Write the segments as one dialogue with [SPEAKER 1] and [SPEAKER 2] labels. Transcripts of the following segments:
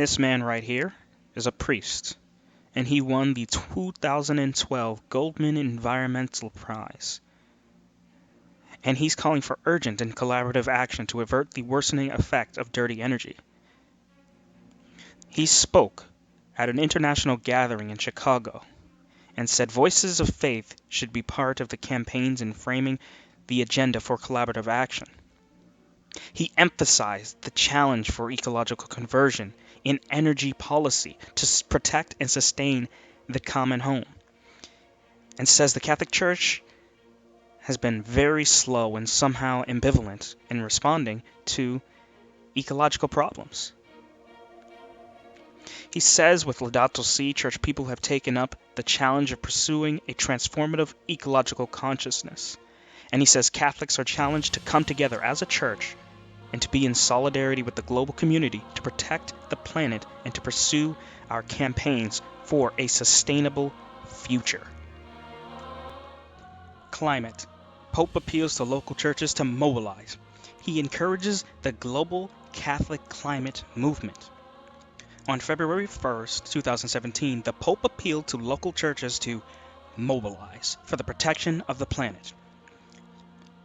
[SPEAKER 1] This man right here is a priest, and he won the 2012 Goldman Environmental Prize. And he's calling for urgent and collaborative action to avert the worsening effect of dirty energy. He spoke at an international gathering in Chicago and said voices of faith should be part of the campaigns in framing the agenda for collaborative action. He emphasized the challenge for ecological conversion in energy policy to protect and sustain the common home, and says the Catholic Church has been very slow and somehow ambivalent in responding to ecological problems. He says with Laudato Si, church people have taken up the challenge of pursuing a transformative ecological consciousness. And he says Catholics are challenged to come together as a church and to be in solidarity with the global community to protect the planet and to pursue our campaigns for a sustainable future. Climate. Pope appeals to local churches to mobilize. He encourages the global Catholic climate movement. On February 1st, 2017, the Pope appealed to local churches to mobilize for the protection of the planet.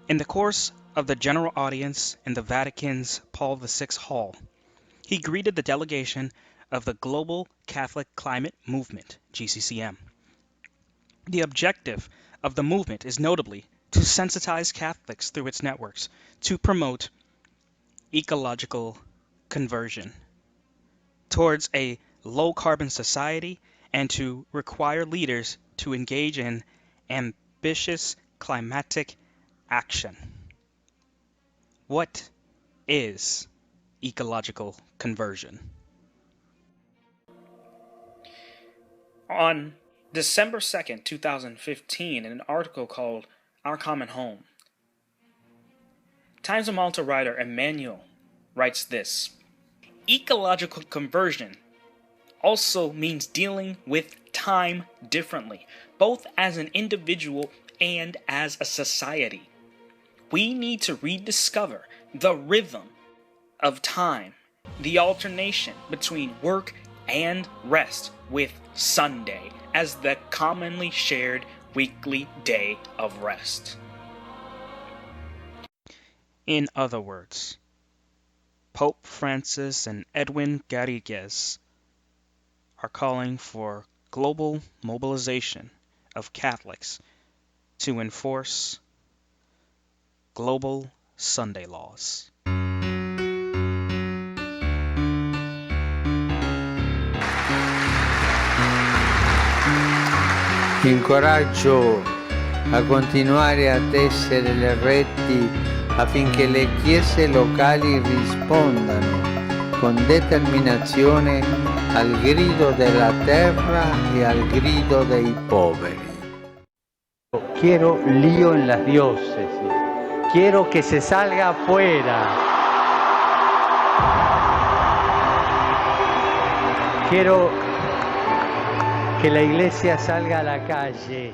[SPEAKER 1] In the course of the general audience in the Vatican's Paul VI Hall, he greeted the delegation of the Global Catholic Climate Movement, GCCM. The objective of the movement is notably to sensitize Catholics through its networks to promote ecological conversion towards a low-carbon society and to require leaders to engage in ambitious climatic action. What is ecological conversion? On December 2nd, 2015, in an article called Our Common Home, Times of Malta writer Emmanuel writes this: ecological conversion also means dealing with time differently, both as an individual and as a society. We need to rediscover the rhythm of time, the alternation between work and rest, with Sunday as the commonly shared weekly day of rest. In other words, Pope Francis and Edwin Garrigues are calling for global mobilization of Catholics to enforce global Sunday laws.
[SPEAKER 2] Incoraggio a continuare ad essere le reti affinché le chiese locali rispondano con determinazione al grido della terra e al grido dei poveri.
[SPEAKER 3] Quiero lío en las diócesis, quiero que se salga afuera, quiero que la iglesia salga a la calle.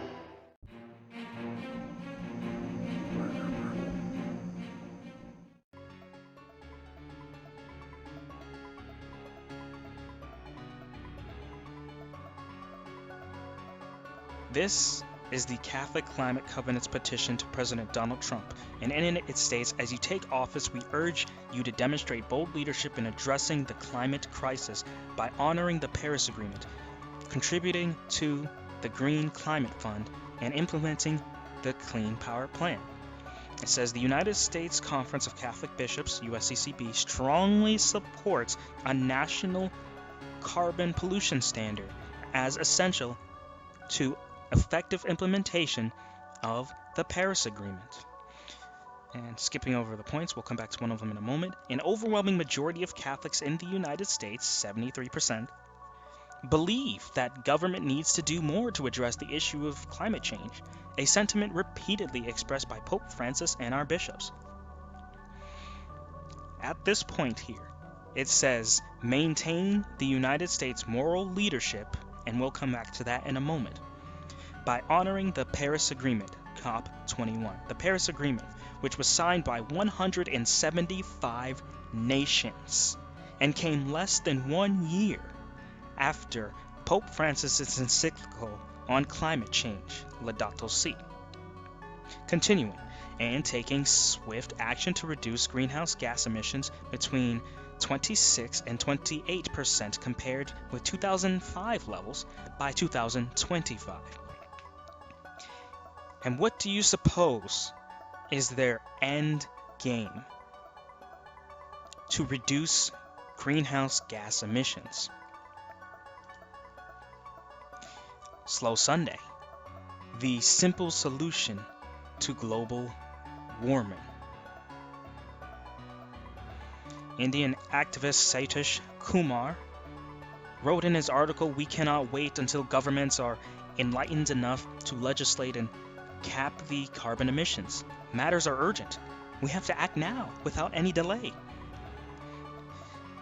[SPEAKER 1] This is the Catholic Climate Covenant's petition to President Donald Trump, and in it states, as you take office, we urge you to demonstrate bold leadership in addressing the climate crisis by honoring the Paris Agreement, contributing to the Green Climate Fund, and implementing the Clean Power Plan. It says the United States Conference of Catholic Bishops, USCCB, strongly supports a national carbon pollution standard as essential to effective implementation of the Paris Agreement. And skipping over the points, we'll come back to one of them in a moment. An overwhelming majority of Catholics in the United States, 73%, believe that government needs to do more to address the issue of climate change, a sentiment repeatedly expressed by Pope Francis and our bishops. At this point here, it says, maintain the United States moral leadership, and we'll come back to that in a moment, by honoring the Paris Agreement, COP21. The Paris Agreement, which was signed by 175 nations and came less than 1 year after Pope Francis's encyclical on climate change, Laudato Si. Continuing and taking swift action to reduce greenhouse gas emissions between 26 and 28% compared with 2005 levels by 2025. And what do you suppose is their end game? To reduce greenhouse gas emissions. Slow Sunday, the simple solution to global warming. Indian activist Satish Kumar wrote in his article, "We cannot wait until governments are enlightened enough to legislate and cap the carbon emissions. Matters are urgent. We have to act now without any delay."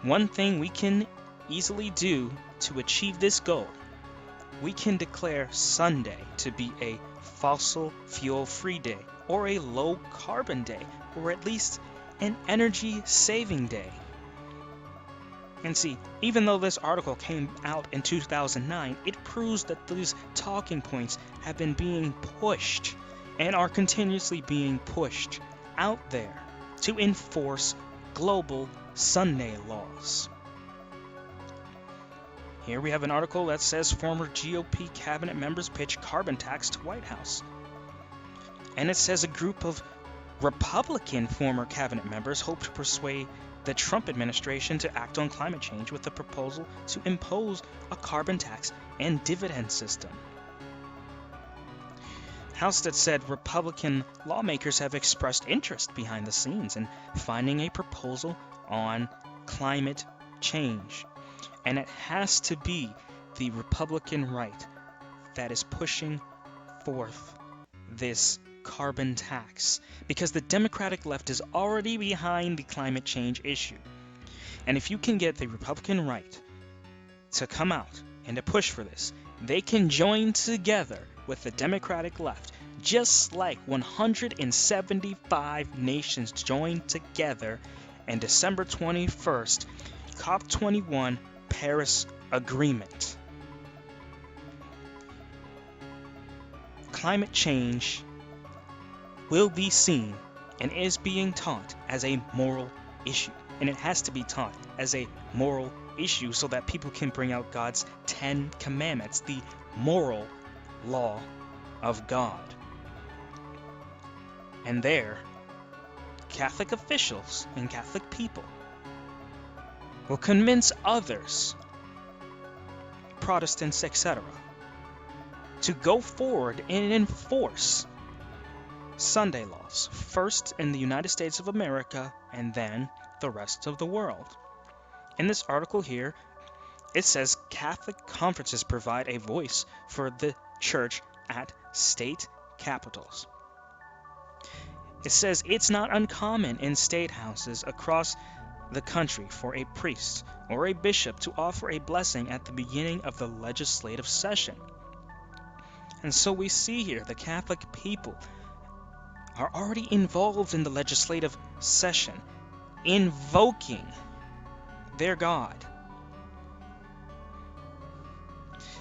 [SPEAKER 1] One thing we can easily do to achieve this goal, we can declare Sunday to be a fossil fuel-free day, or a low-carbon day, or at least an energy-saving day. And see, even though this article came out in 2009, it proves that these talking points have been being pushed and are continuously being pushed out there to enforce global Sunday laws. Here we have an article that says former GOP cabinet members pitch carbon tax to White House. And it says a group of Republican former cabinet members hope to persuade the Trump administration to act on climate change with a proposal to impose a carbon tax and dividend system. Hastert said Republican lawmakers have expressed interest behind the scenes in finding a proposal on climate change. And it has to be the Republican right that is pushing forth this carbon tax, because the Democratic left is already behind the climate change issue. And if you can get the Republican right to come out and to push for this, they can join together with the Democratic left, just like 175 nations joined together in December 21st, COP21 Paris Agreement. Climate change will be seen and is being taught as a moral issue. And it has to be taught as a moral issue so that people can bring out God's 10 commandments, the moral law of God. And there, Catholic officials and Catholic people will convince others, Protestants, etc., to go forward and enforce Sunday laws, first in the United States of America and then the rest of the world. In this article here, it says Catholic conferences provide a voice for the church at state capitals. It says it's not uncommon in state houses across the country for a priest or a bishop to offer a blessing at the beginning of the legislative session. And so we see here the Catholic people are already involved in the legislative session, invoking their God.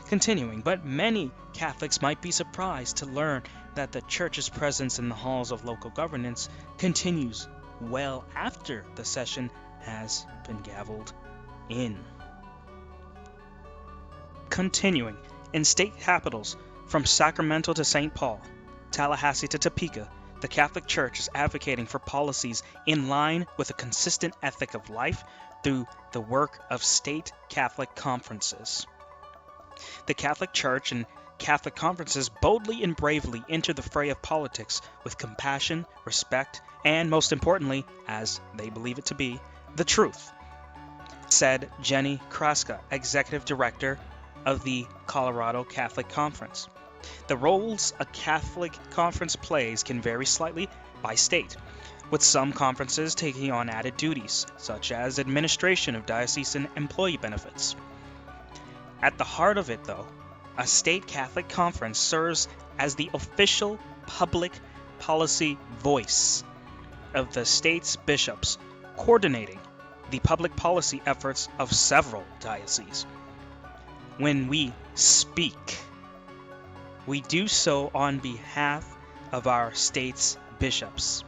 [SPEAKER 1] Continuing, but many Catholics might be surprised to learn that the Church's presence in the halls of local governance continues well after the session has been gavelled in. Continuing, in state capitals, from Sacramento to St. Paul, Tallahassee to Topeka, the Catholic Church is advocating for policies in line with a consistent ethic of life through the work of state Catholic conferences. The Catholic Church and Catholic conferences boldly and bravely enter the fray of politics with compassion, respect, and most importantly, as they believe it to be, the truth, said Jenny Kraska, Executive Director of the Colorado Catholic Conference. The roles a Catholic conference plays can vary slightly by state, with some conferences taking on added duties, such as administration of diocesan employee benefits. At the heart of it, though, a state Catholic conference serves as the official public policy voice of the state's bishops, coordinating the public policy efforts of several dioceses. When we speak, we do so on behalf of our state's bishops,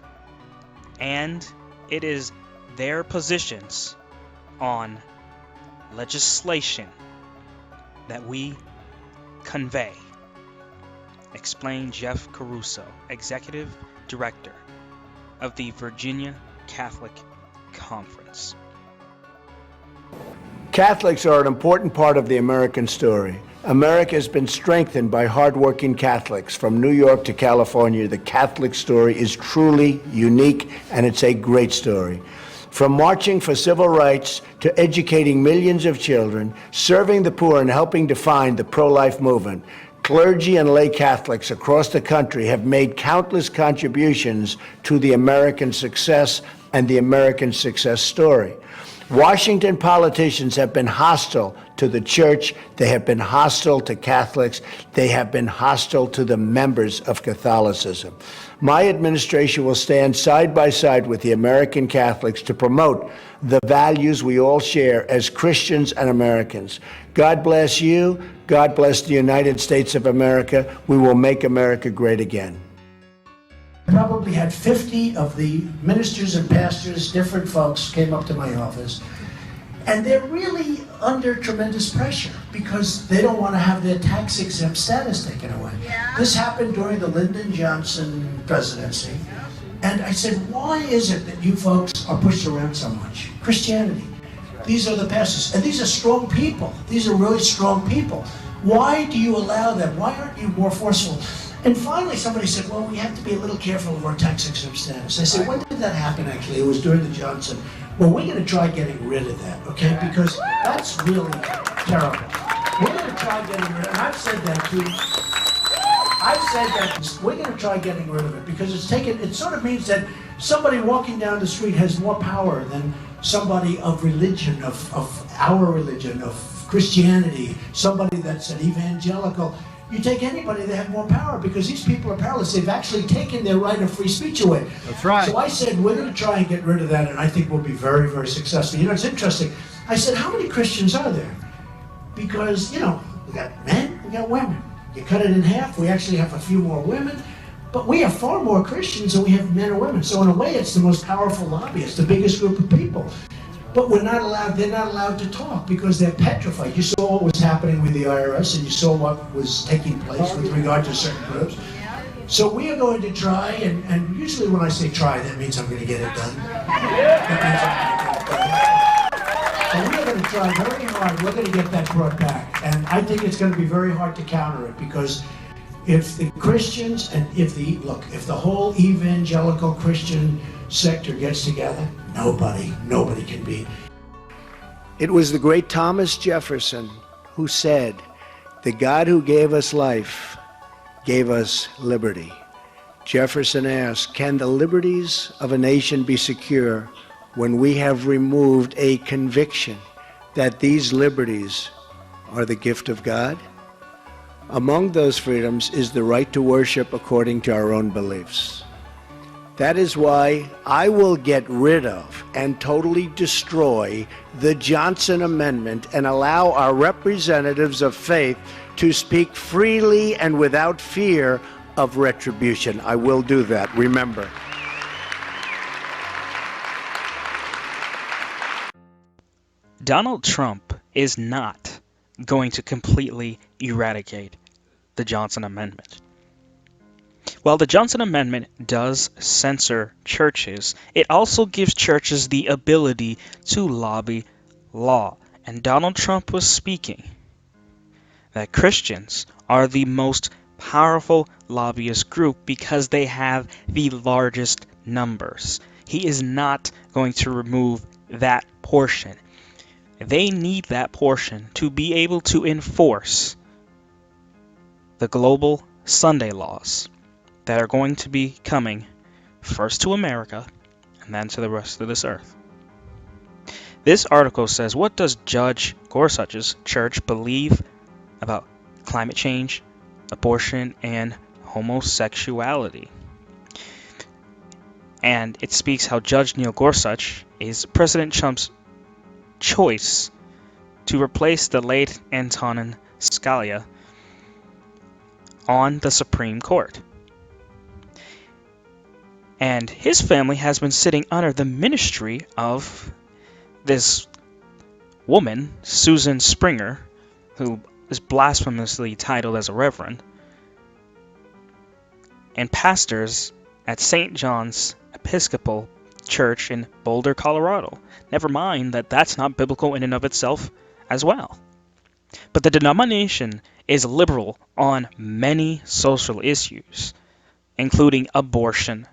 [SPEAKER 1] and it is their positions on legislation that we convey, explained Jeff Caruso, Executive Director of the Virginia Catholic Conference.
[SPEAKER 4] Catholics are an important part of the American story. America has been strengthened by hardworking Catholics. From New York to California, the Catholic story is truly unique, and it's a great story. From marching for civil rights to educating millions of children, serving the poor, and helping define the pro-life movement, clergy and lay Catholics across the country have made countless contributions to the American success and the American success story. Washington politicians have been hostile to the church. They have been hostile to Catholics. They have been hostile to the members of Catholicism. My administration will stand side by side with the American Catholics to promote the values we all share as Christians and Americans. God bless you. God bless the United States of America. We will make America great again. Probably had 50 of the ministers and pastors, different folks, came up to my office, and they're really under tremendous pressure because they don't want to have their tax-exempt status taken away. Yeah. This happened during the Lyndon Johnson presidency, and I said, why is it that you folks are pushed around so much? Christianity. These are the pastors, and these are strong people. These are really strong people. Why do you allow them? Why aren't you more forceful? And finally somebody said, well, we have to be a little careful of our tax-exempt status. I said, when did that happen actually? It was during the Johnson. Well, we're going to try getting rid of that, okay? Because that's really terrible. We're going to try getting rid of it. And I've said that too. I've said that we're going to try getting rid of it because it sort of means that somebody walking down the street has more power than somebody of religion, of our religion, of Christianity, somebody that's an evangelical. You take anybody, they have more power because these people are powerless. They've actually taken their right of free speech away.
[SPEAKER 3] That's right.
[SPEAKER 4] So I said, we're going to try and get rid of that, and I think we'll be very, very successful. You know, it's interesting. I said, how many Christians are there? Because, you know, we got men, we got women. You cut it in half, we actually have a few more women, but we have far more Christians than we have men or women. So in a way, it's the most powerful lobby. It's the biggest group of people. But they're not allowed to talk because they're petrified. You saw what was happening with the IRS, and you saw what was taking place with regard to certain groups. So we are going to try, and usually when I say try, that means I'm going to get it done. And we are going to try very hard. We're going to get that brought back. And I think it's going to be very hard to counter it because if the Christians and if the whole evangelical Christian sector gets together, nobody can beat. It was the great Thomas Jefferson who said, the God who gave us life gave us liberty. Jefferson asked, can the liberties of a nation be secure when we have removed a conviction that these liberties are the gift of God? Among those freedoms is the right to worship according to our own beliefs. That is why I will get rid of and totally destroy the Johnson Amendment and allow our representatives of faith to speak freely and without fear of retribution. I will do that, remember.
[SPEAKER 1] Donald Trump is not going to completely eradicate the Johnson Amendment. While the Johnson Amendment does censor churches, it also gives churches the ability to lobby law. And Donald Trump was speaking that Christians are the most powerful lobbyist group because they have the largest numbers. He is not going to remove that portion. They need that portion to be able to enforce the global Sunday laws that are going to be coming first to America and then to the rest of this earth. This article says, what does Judge Gorsuch's church believe about climate change, abortion, and homosexuality? And it speaks how Judge Neil Gorsuch is President Trump's choice to replace the late Antonin Scalia on the Supreme Court. And his family has been sitting under the ministry of this woman, Susan Springer, who is blasphemously titled as a reverend, and pastors at St. John's Episcopal Church in Boulder, Colorado. Never mind that that's not biblical in and of itself as well. But the denomination is liberal on many social issues, including abortion,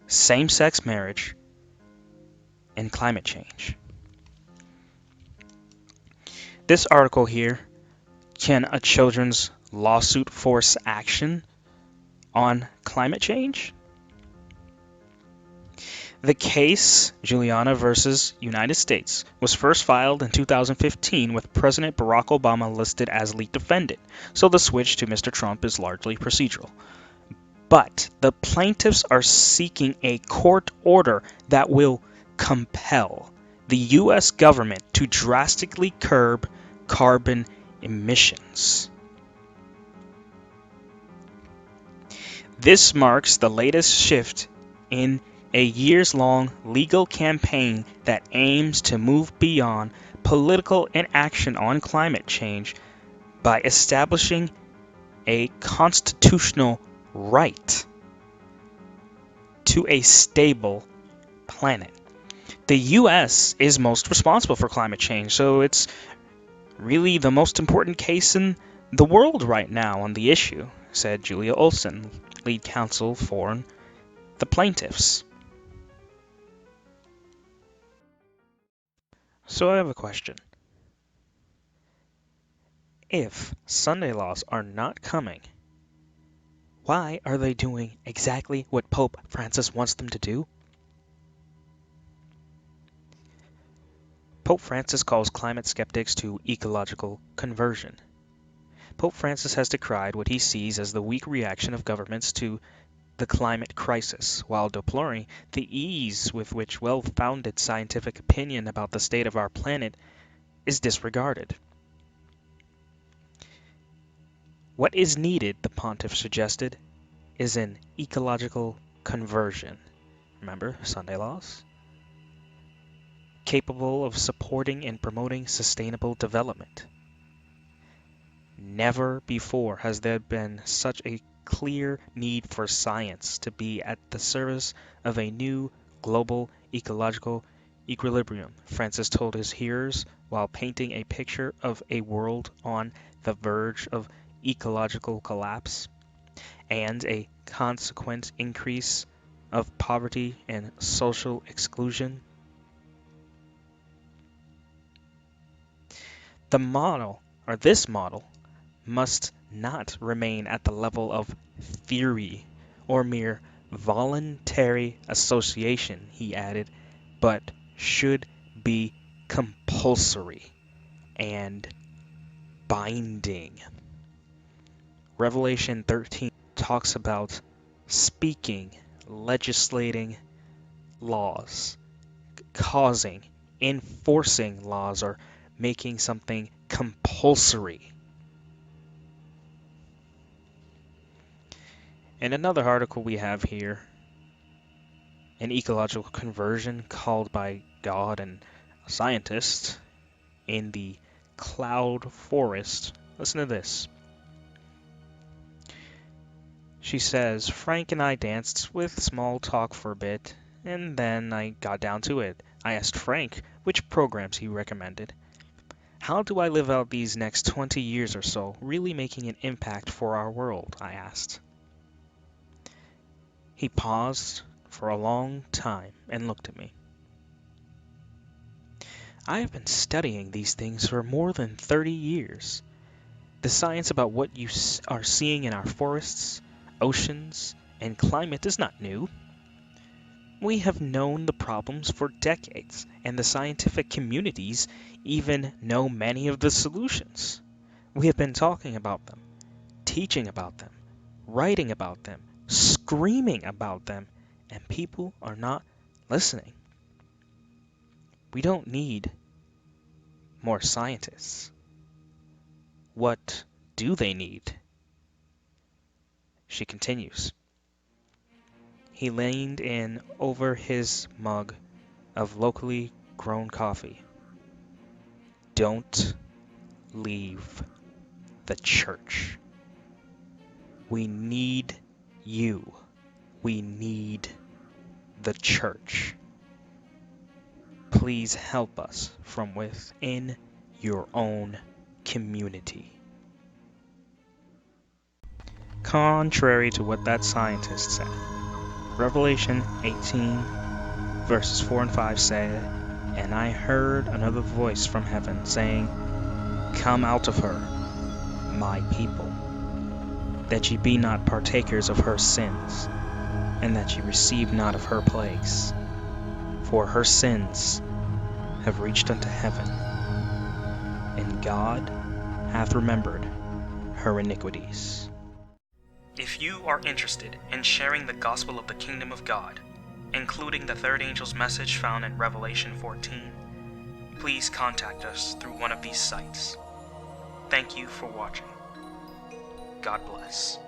[SPEAKER 1] same-sex marriage, and climate change. This article here, can a children's lawsuit force action on climate change? The case, Juliana versus United States, was first filed in 2015 with President Barack Obama listed as lead defendant, so the switch to Mr. Trump is largely procedural. But the plaintiffs are seeking a court order that will compel the U.S. government to drastically curb carbon emissions. This marks the latest shift in a years-long legal campaign that aims to move beyond political inaction on climate change by establishing a constitutional right to a stable planet. The U.S. is most responsible for climate change, so it's really the most important case in the world right now on the issue, said Julia Olson, lead counsel for the plaintiffs. So I have a question. If Sunday laws are not coming, why are they doing exactly what Pope Francis wants them to do? Pope Francis calls climate skeptics to ecological conversion. Pope Francis has decried what he sees as the weak reaction of governments to the climate crisis, while deploring the ease with which well-founded scientific opinion about the state of our planet is disregarded. What is needed, the pontiff suggested, is an ecological conversion. Remember, Sunday laws? Capable of supporting and promoting sustainable development. Never before has there been such a clear need for science to be at the service of a new global ecological equilibrium, Francis told his hearers while painting a picture of a world on the verge of ecological collapse and a consequent increase of poverty and social exclusion. This model must not remain at the level of theory or mere voluntary association, he added, but should be compulsory and binding. Revelation 13 talks about speaking, legislating laws, causing, enforcing laws, or making something compulsory. In another article we have here, an ecological conversion called by God and scientists in the cloud forest. Listen to this. She says, Frank and I danced with small talk for a bit, and then I got down to it. I asked Frank which programs he recommended. How do I live out these next 20 years or so, really making an impact for our world? I asked. He paused for a long time and looked at me. I have been studying these things for more than 30 years. The science about what you are seeing in our forests, oceans, and climate is not new. We have known the problems for decades, and the scientific communities even know many of the solutions. We have been talking about them, teaching about them, writing about them, screaming about them, and people are not listening. We don't need more scientists. What do they need? She continues. He leaned in over his mug of locally grown coffee. Don't leave the church. We need you. We need the church. Please help us from within your own community. Contrary to what that scientist said, Revelation 18 verses 4 and 5 say, "And I heard another voice from heaven saying, Come out of her, my people, that ye be not partakers of her sins, and that ye receive not of her plagues. For her sins have reached unto heaven, and God hath remembered her iniquities." If you are interested in sharing the gospel of the kingdom of God, including the third angel's message found in Revelation 14, please contact us through one of these sites. Thank you for watching. God bless.